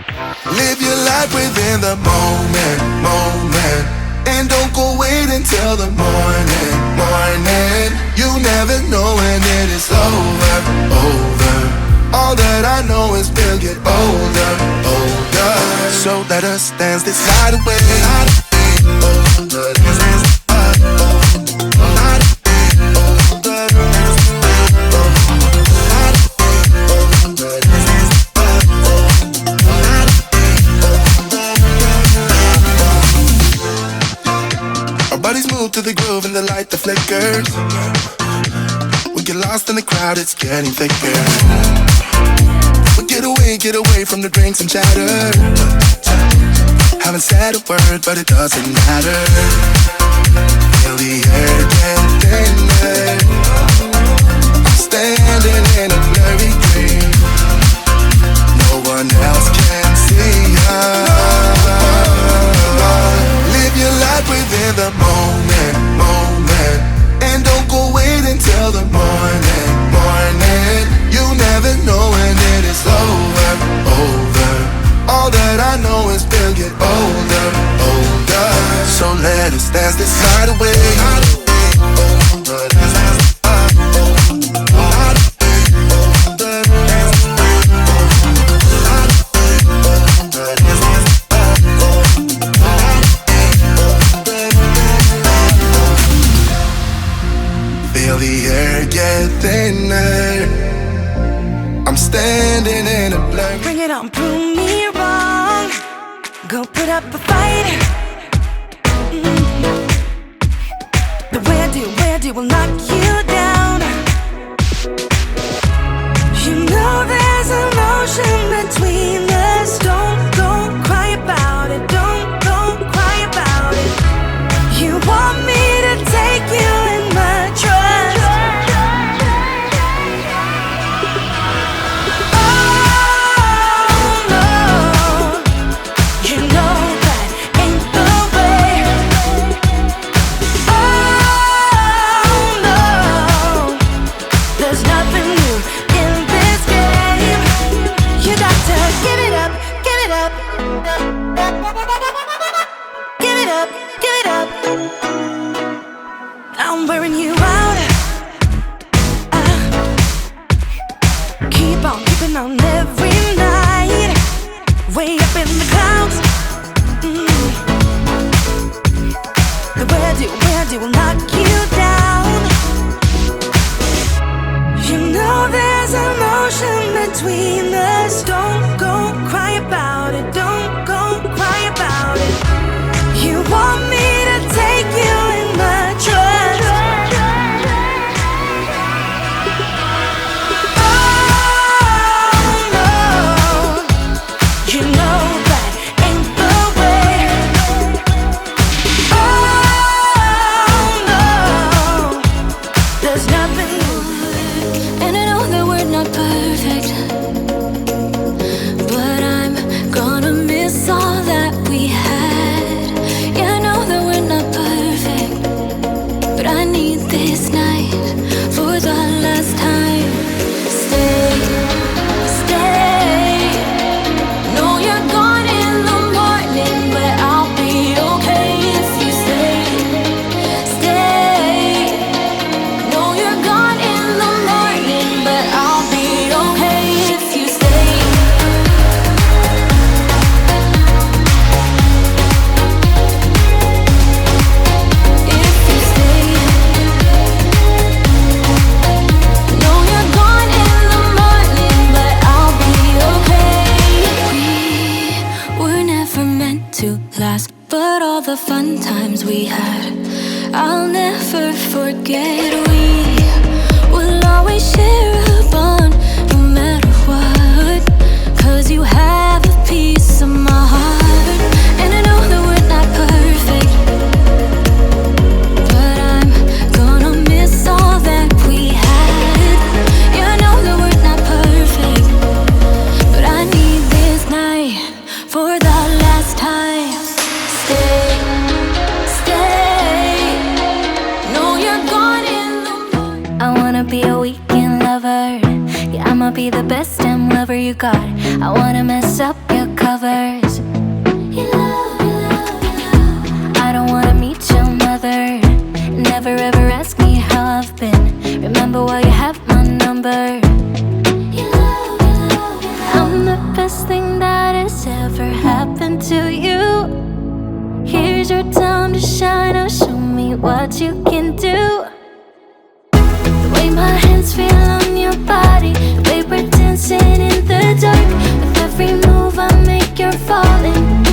Live your life within the moment, moment. And don't go wait until the morning, morning. You never know when it is over, over. All that I know is we'll get older, older. So let us dance this night away. Move to the groove and the light that flickers. We get lost in the crowd, it's getting thicker. We get away from the drinks and chatter. Haven't said a word, but it doesn't matter. Feel the air get thinner. I'm standing in a blurry dream. No one else can see us. Live your life within the moment, moment. And don't go wait until the morning, morning. You never know when it is over, over. All that I know is we'll get older, older. So let us dance this night away. Feel the air get thinner. I'm standing in a blur. Bring it on, prove me wrong. Go put up a fight. The way I do will knock you down. You know there's emotion between us. Don't cry about it. Don't cry about it. You want me to take you in my trust. Oh no, you know that ain't the way. Oh no, there's nothing new in this game. You got to give it up, give it up. Give it up, give it up. I'm wearing you out. Keep on keeping on every night. Way up in the clouds. The way I do will knock you down. You know there's emotion between us. Don't go cry about it. Don't go cry about it. You want me to take you in my trust. Oh no, you know that ain't the way. Oh no, there's nothing new. And I know that we're not perfect, but I'm gonna miss all that we had. Yeah, I know that we're not perfect, but I need this night for the last time. Stay, stay. Know you're gone in the morning, but I'll be okay if you stay. Stay. Know you're gone in the morning, but I'll be okay if you stay. If you stay. Know you're gone in the morning, but I'll be okay. We were never meant to last, but all the fun times we had, I'll never forget. We will always share a bond, no matter what. 'Cause you have a piece of my heart. And I know that we're not perfect, but I'm gonna miss all that we had. Yeah, I know that we're not perfect, but I need this night for the last time. Stay, stay. Know you're gone in the morning. I wanna be a weekend lover. Yeah, I'ma be the best damn lover you got. I wanna mess up your cover. lovers. I don't wanna meet your mother. Never ever ask me how I've been. Remember while you have my number. I'm the best thing that has ever happened to you. Here's your time to shine. Now show me what you can do. The way my hands feel on your body, the way we're dancing in the dark. With every move I make, you're falling.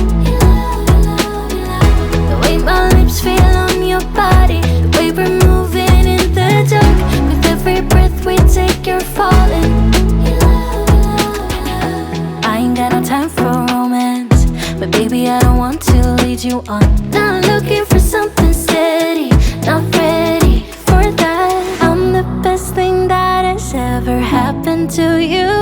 The way my lips feel on your body, the way we're moving in the dark. With every breath we take, you're falling. I ain't got no time for romance, but baby I don't want to lead you on. Not looking for something steady, not ready for that. I'm the best thing that has ever happened to you.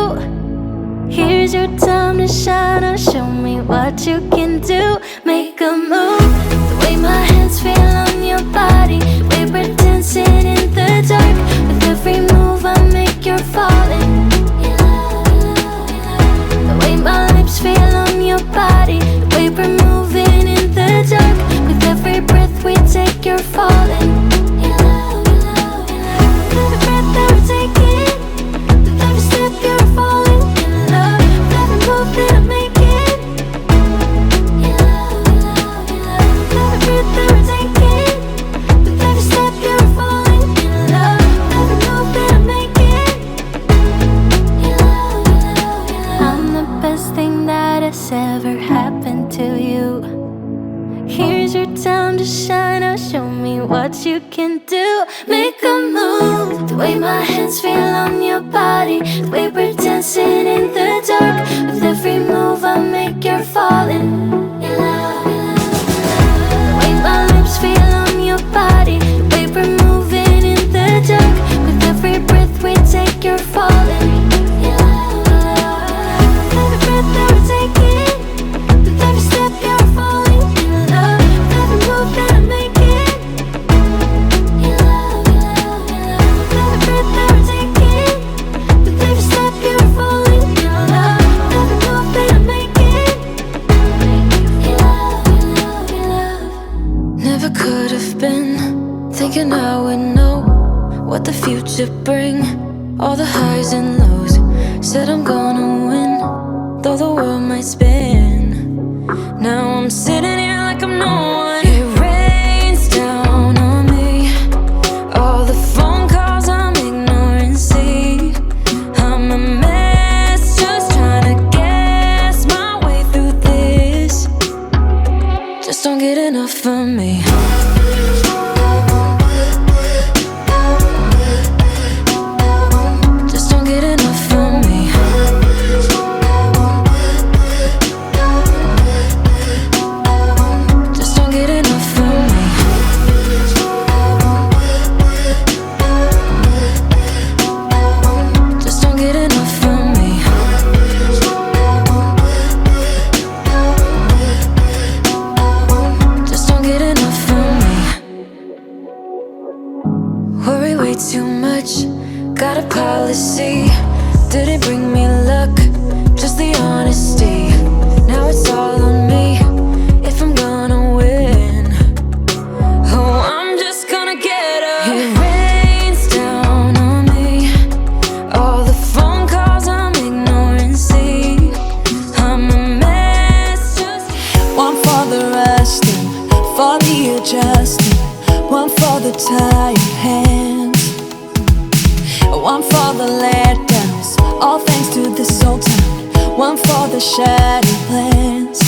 Here's your time to shine. Now show me what you can do. Make a move. The way my hands feel on your body, the way we're dancing in the dark. With every move I make, you're falling. The way my lips feel on your body, the way we're moving in the dark. With every breath we take, you're falling. Every breath that we're taking, with every step you're falling in love. With every move that I'm making, every breath that we're taking, with every step you're falling in love. With every move that I'm making, I'm the best thing that has ever happened to you. Here's your time to shine. Now show me what you can do. Make a move. The way my hands feel on your body, the way we're dancing in the dark. With every move I make, you're falling. The way my lips feel on your body, the way we're moving in the dark. With every breath we take, you're falling. Every breath that we're taking, with every step you're falling in love. With every move that I'm making, every breath that we're taking, with every step you're falling in love. With every move that I'm making, never could have been thinking I would know what the future bring. All the highs and lows, said I'm gonna win, though the world might spin. Now I'm sitting here like I'm no one. It rains down on me, all the phone calls I'm ignoring. See, I'm a mess, just trying to guess my way through this. Just don't get enough of me. Just don't get enough of me. Just don't get enough of me. Just don't get enough of me. Just don't get enough of me. Worry way too much, got a policy. Didn't bring me luck, just the honesty. Now it's all on me, if I'm gonna win. Oh, I'm just gonna get up. It rains down on me, all the phone calls I'm ignoring. See, I'm a mess, just One for the resting, for the adjusting. One for the tired hands, one for the letdowns, all thanks to this old town. One for the shattered plans.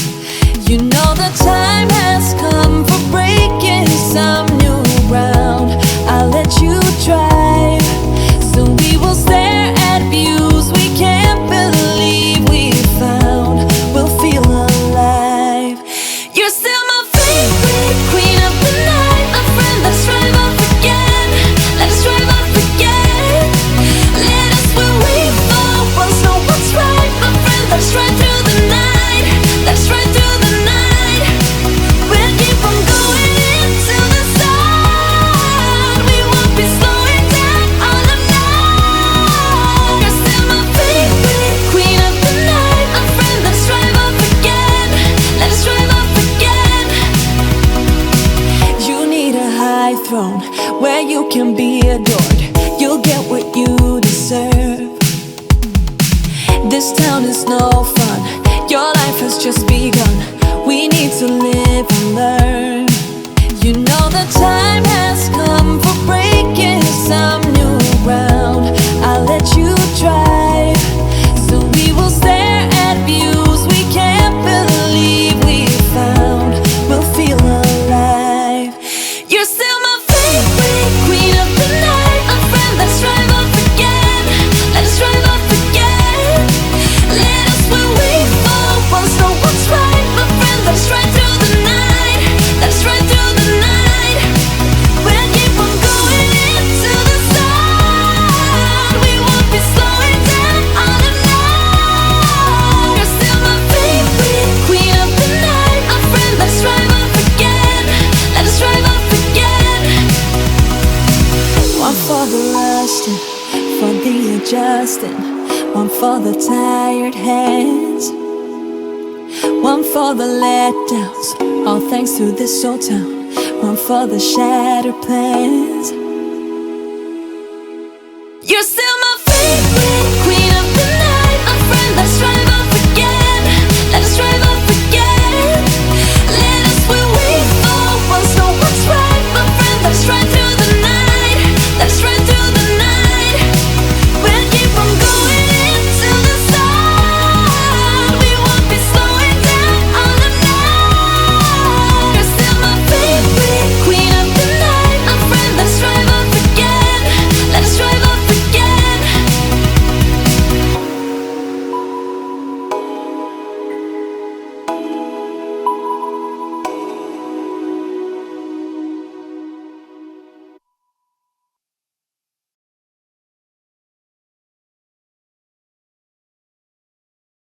You know the time has come for breaking some new ground. I'll let you drive, so we will stare at views we can't believe we found. We'll feel alive. You're still my favorite queen of the night, my friend. Let's drive off again. Let's drive off again. Let us where we fall. Once know what's right, my friend. Let's ride through the night. Let's ride through the night. We'll keep on going into the sun. We won't be slowing down all the night. You're still my favorite queen of the night, my friend. Let's drive off again. for the tired hands, one for the letdowns, all thanks to this old town. One for the shattered plans.